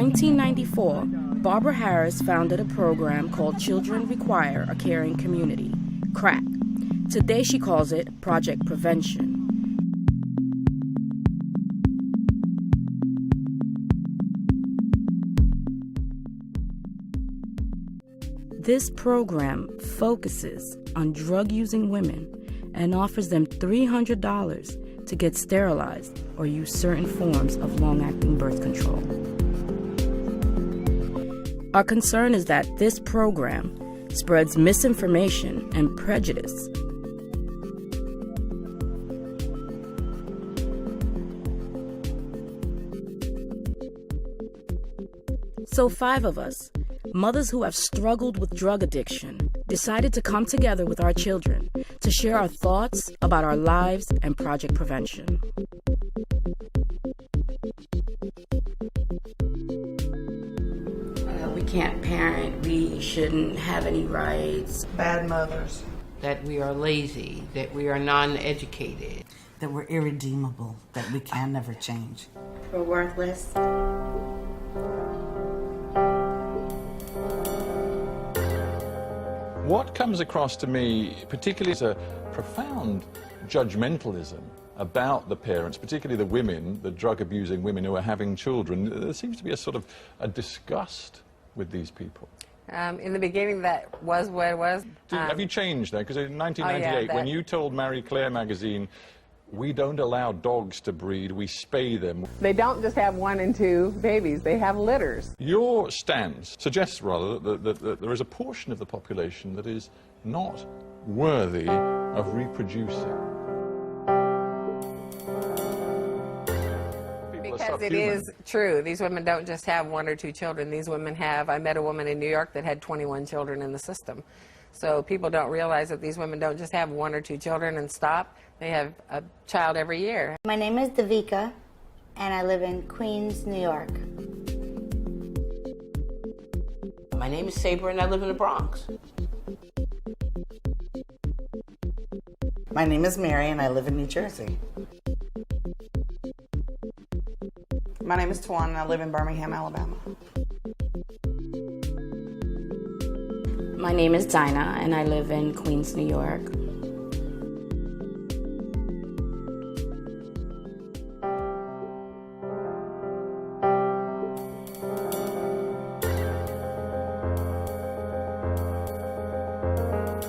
1994, Barbara Harris founded a program called Children Require a Caring Community, CRAC. Today she calls it Project Prevention. This program focuses on drug-using women and offers them $300 to get sterilized or use certain forms of long-acting birth control. Our concern is that this program spreads misinformation and prejudice. So 5 of us, mothers who have struggled with drug addiction, decided to come together with our children to share our thoughts about our lives and Project Prevention. We can't parent, we shouldn't have any rights. Bad mothers. That we are lazy, that we are non-educated. That we're irredeemable, that we can never change. We're worthless. What comes across to me, particularly, is a profound judgmentalism about the parents, particularly the women, the drug-abusing women who are having children. There seems to be a sort of a disgust with these people. In the beginning, that was what it was. Have you changed though? Because in 1998, when you told Marie Claire magazine, we don't allow dogs to breed, we spay them. They don't just have 1 and 2 babies, they have litters. Your stance suggests, rather, that there is a portion of the population that is not worthy of reproducing. Because it is true. These women don't just have 1 or 2 children. These women have, I met a woman in New York that had 21 children in the system. So people don't realize that these women don't just have 1 or 2 children and stop. They have a child every year. My name is Davika, and I live in Queens, New York. My name is Saber, and I live in the Bronx. My name is Mary, and I live in New Jersey. My name is Tawana, and I live in Birmingham, Alabama. My name is Dinah, and I live in Queens, New York.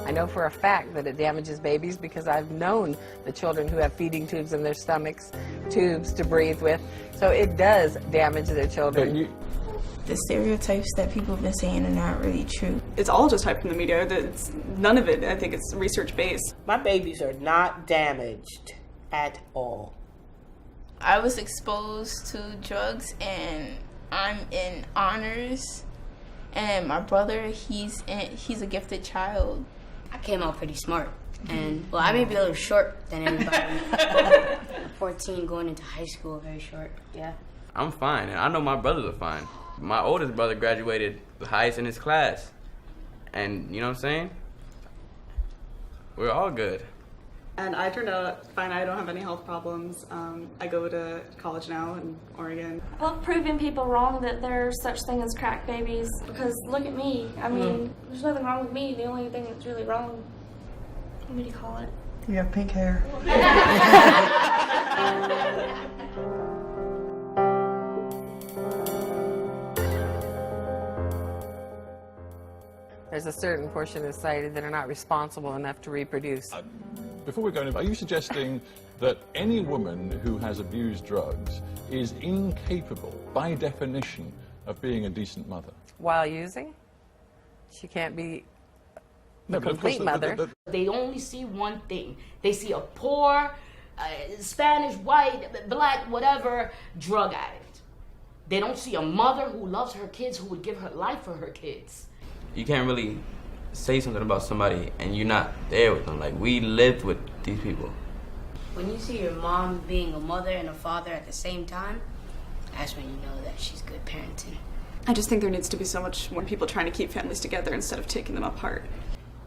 I know for a fact that it damages babies because I've known the children who have feeding tubes in their stomachs, tubes to breathe with. So it does damage their children. The stereotypes that people have been saying are not really true. It's all just hype from the media. None of it, I think it's research-based. My babies are not damaged at all. I was exposed to drugs, and I'm in honors, and my brother, he's a gifted child. I came out pretty smart, and well, I may be a little short than everybody. 14 going into high school, very short, yeah. I'm fine, and I know my brothers are fine. My oldest brother graduated the highest in his class, and you know what I'm saying? We're all good. And I turned out fine. I don't have any health problems. I go to college now in Oregon. I love proving people wrong that there's such thing as crack babies, because look at me. I mean, there's nothing wrong with me. The only thing that's really wrong, what do you call it? You have pink hair. There's a certain portion of society that are not responsible enough to reproduce. Before we go into, are you suggesting that any woman who has abused drugs is incapable, by definition, of being a decent mother? While using, she can't be a complete mother. They only see one thing. They see a poor, Spanish, white, black, whatever, drug addict. They don't see a mother who loves her kids, who would give her life for her kids. You can't really say something about somebody and you're not there with them. Like, we lived with these people. When you see your mom being a mother and a father at the same time, that's when you know that she's good parenting. I just think there needs to be so much more people trying to keep families together instead of taking them apart.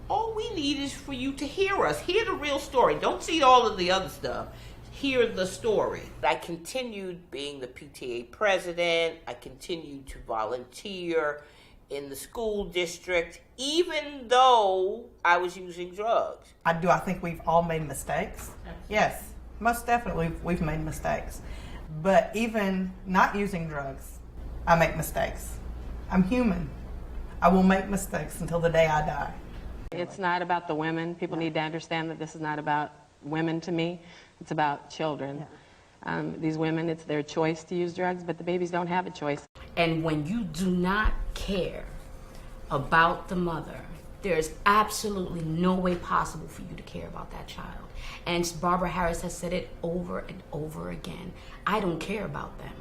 All we need is for you to hear us. Hear the real story. Don't see all of the other stuff. hear the story. I continued being the PTA president. I continued to volunteer in the school district, even though I was using drugs. I think we've all made mistakes. Yes, most definitely we've made mistakes. But even not using drugs, I make mistakes. I'm human. I will make mistakes until the day I die. It's not about the women. People need to understand that this is not about women to me. It's about children. These women, it's their choice to use drugs, but the babies don't have a choice. And when you do not care about the mother, there's absolutely no way possible for you to care about that child. And Barbara Harris has said it over and over again. I don't care about them.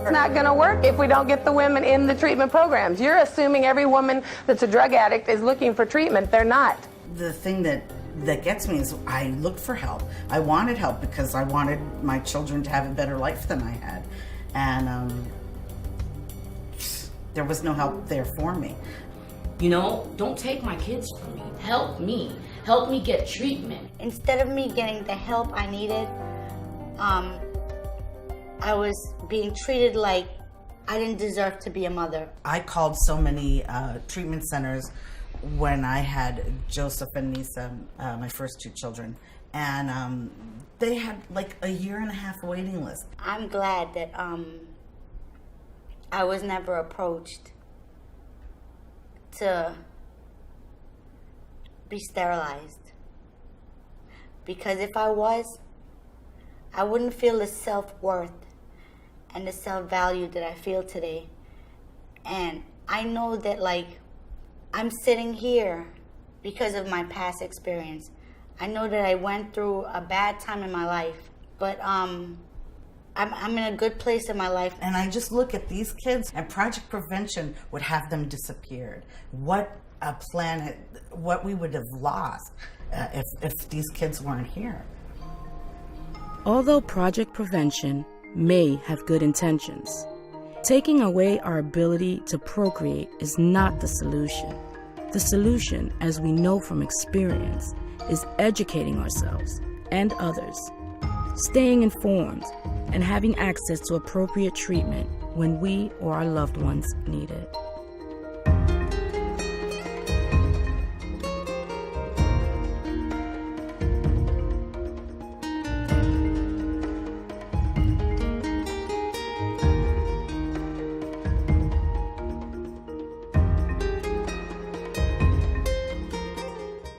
It's not going to work if we don't get the women in the treatment programs. You're assuming every woman that's a drug addict is looking for treatment. They're not. The thing that gets me is I looked for help. I wanted help because I wanted my children to have a better life than I had. And there was no help there for me. You know, don't take my kids from me. Help me. Help me get treatment. Instead of me getting the help I needed, I was being treated like I didn't deserve to be a mother. I called so many treatment centers when I had Joseph and Nisa, my first two children, and they had like a 1.5 year waiting list. I'm glad that I was never approached to be sterilized, because if I was, I wouldn't feel the self-worth and the self-value that I feel today. And I know that, like, I'm sitting here because of my past experience. I know that I went through a bad time in my life, but I'm in a good place in my life. And I just look at these kids, and Project Prevention would have them disappeared. What a planet, what we would have lost if these kids weren't here. Although Project Prevention may have good intentions, taking away our ability to procreate is not the solution. The solution, as we know from experience, is educating ourselves and others, staying informed, and having access to appropriate treatment when we or our loved ones need it.